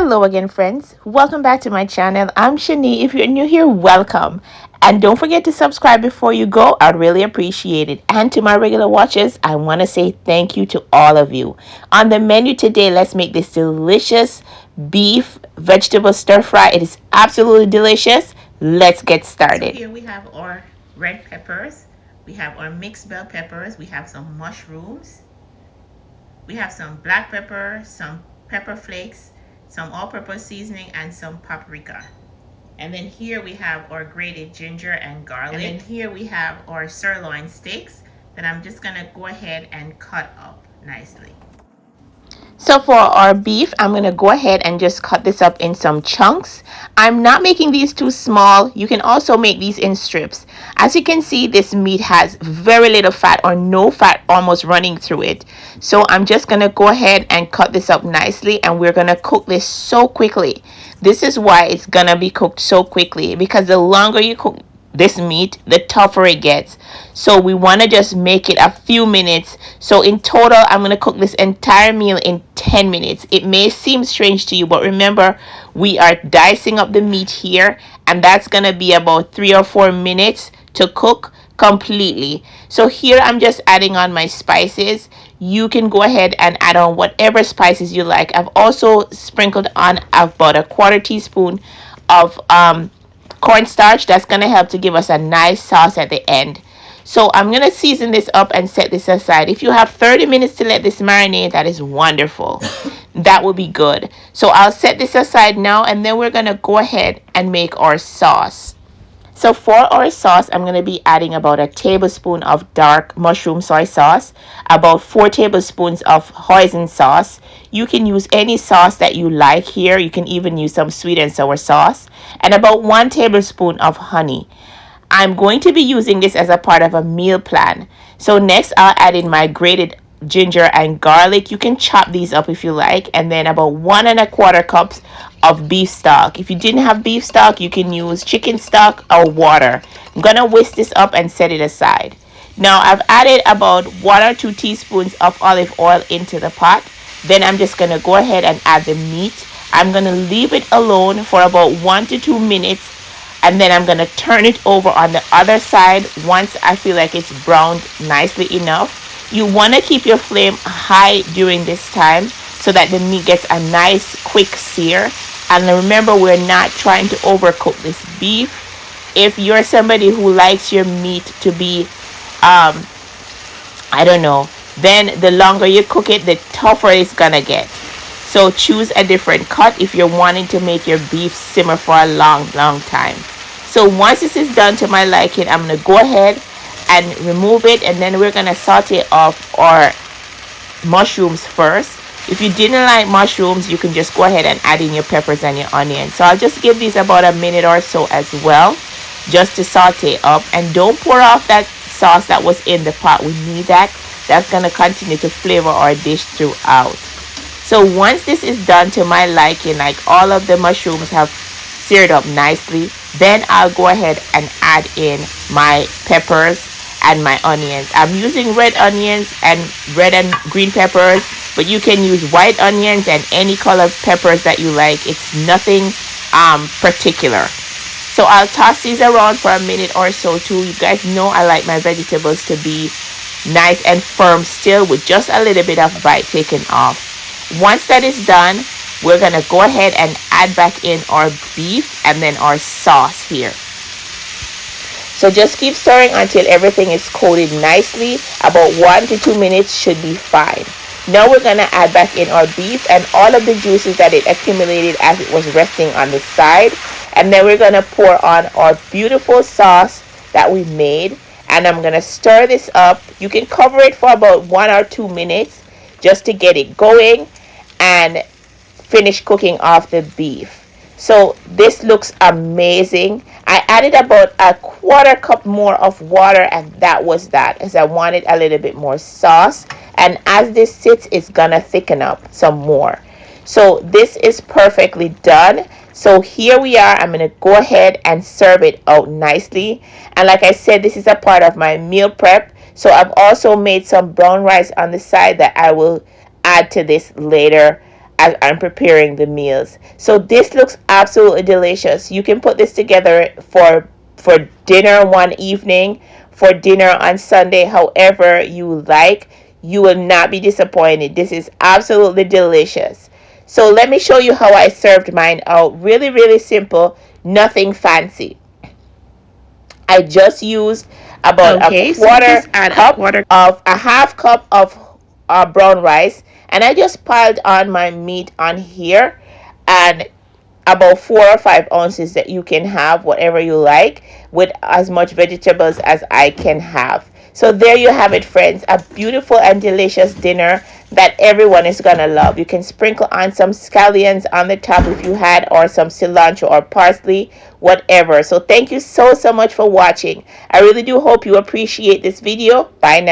Hello again, friends. Welcome back to my channel. I'm Shani. If you're new here, welcome. And don't forget to subscribe before you go. I'd really appreciate it. And to my regular watchers, I want to say thank you to all of you. On the menu today, let's make this delicious beef vegetable stir fry. It is absolutely delicious. Let's get started. So here we have our red peppers. We have our mixed bell peppers. We have some mushrooms. We have some black pepper, some pepper flakes, some all-purpose seasoning, and some paprika. And then here we have our grated ginger and garlic. And then here we have our sirloin steaks that I'm just gonna go ahead and cut up nicely. So for our beef, I'm going to go ahead and just cut this up in some chunks. I'm not making these too small. You can also make these in strips. As you can see, this meat has very little fat or no fat almost running through it. So I'm just going to go ahead and cut this up nicely, and we're going to cook this so quickly. This is why it's going to be cooked so quickly, because the longer you cook this meat, the tougher it gets. So we want to just make it a few minutes. So in total, I'm going to cook this entire meal in 10 minutes. It may seem strange to you, but remember, we are dicing up the meat here, and that's going to be about 3 or 4 minutes to cook completely. So here I'm just adding on my spices. You can go ahead and add on whatever spices you like. I've also sprinkled on about a 1/4 teaspoon of cornstarch. That's going to help to give us a nice sauce at the end. So I'm going to season this up and set this aside. If you have 30 minutes to let this marinate, that is wonderful. That will be good. So I'll set this aside now, and then we're going to go ahead and make our sauce. So for our sauce, I'm going to be adding about a tablespoon of dark mushroom soy sauce, about 4 tablespoons of hoisin sauce. You can use any sauce that you like here. You can even use some sweet and sour sauce, and about 1 tablespoon of honey. I'm going to be using this as a part of a meal plan. So next, I'll add in my grated ginger and garlic. You can chop these up if you like, and then about 1 1/4 cups of beef stock. If you didn't have beef stock, you can use chicken stock or water. I'm gonna whisk this up and set it aside. Now I've added about 1 or 2 teaspoons of olive oil into the pot. Then I'm just gonna go ahead and add the meat. I'm gonna leave it alone for about 1 to 2 minutes, and then I'm gonna turn it over on the other side once I feel like it's browned nicely enough. You want to keep your flame high during this time so that the meat gets a nice quick sear. And remember, we're not trying to overcook this beef. If you're somebody who likes your meat to be I don't know, then the longer you cook it, the tougher it's gonna get. So choose a different cut if you're wanting to make your beef simmer for a long time. So once this is done to my liking, I'm gonna go ahead and remove it, and then we're gonna saute off our mushrooms first. If you didn't like mushrooms, you can just go ahead and add in your peppers and your onions. So I'll just give these about a minute or so as well, just to saute up. And don't pour off that sauce that was in the pot. We need that. That's gonna continue to flavor our dish throughout. So once this is done to my liking, like all of the mushrooms have seared up nicely, then I'll go ahead and add in my peppers and my onions. I'm using red onions and red and green peppers, but you can use white onions and any color peppers that you like. It's nothing particular. So I'll toss these around for a minute or so too. You guys know I like my vegetables to be nice and firm still, with just a little bit of bite taken off. Once that is done, we're gonna go ahead and add back in our beef and then our sauce here. So just keep stirring until everything is coated nicely. About 1 to 2 minutes should be fine. Now we're gonna add back in our beef and all of the juices that it accumulated as it was resting on the side. And then we're gonna pour on our beautiful sauce that we made. And I'm gonna stir this up. You can cover it for about 1 or 2 minutes just to get it going and finish cooking off the beef. So this looks amazing. I added about a 1/4 cup more of water, and that was that, as I wanted a little bit more sauce. And as this sits, it's gonna thicken up some more. So this is perfectly done. So here we are. I'm gonna go ahead and serve it out nicely. And like I said, this is a part of my meal prep. So I've also made some brown rice on the side that I will add to this later as I'm preparing the meals. So this looks absolutely delicious. You can put this together for dinner one evening, for dinner on Sunday, however you like. You will not be disappointed. This is absolutely delicious. So let me show you how I served mine out. Really, really simple, nothing fancy. I just used about a quarter cup of a half cup of brown rice, and I just piled on my meat on here, and about 4 or 5 ounces that you can have, whatever you like, with as much vegetables as I can have. So there you have it, friends, a beautiful and delicious dinner that everyone is gonna love. You can sprinkle on some scallions on the top if you had, or some cilantro or parsley, whatever. So thank you so much for watching. I really do hope you appreciate this video. Bye now.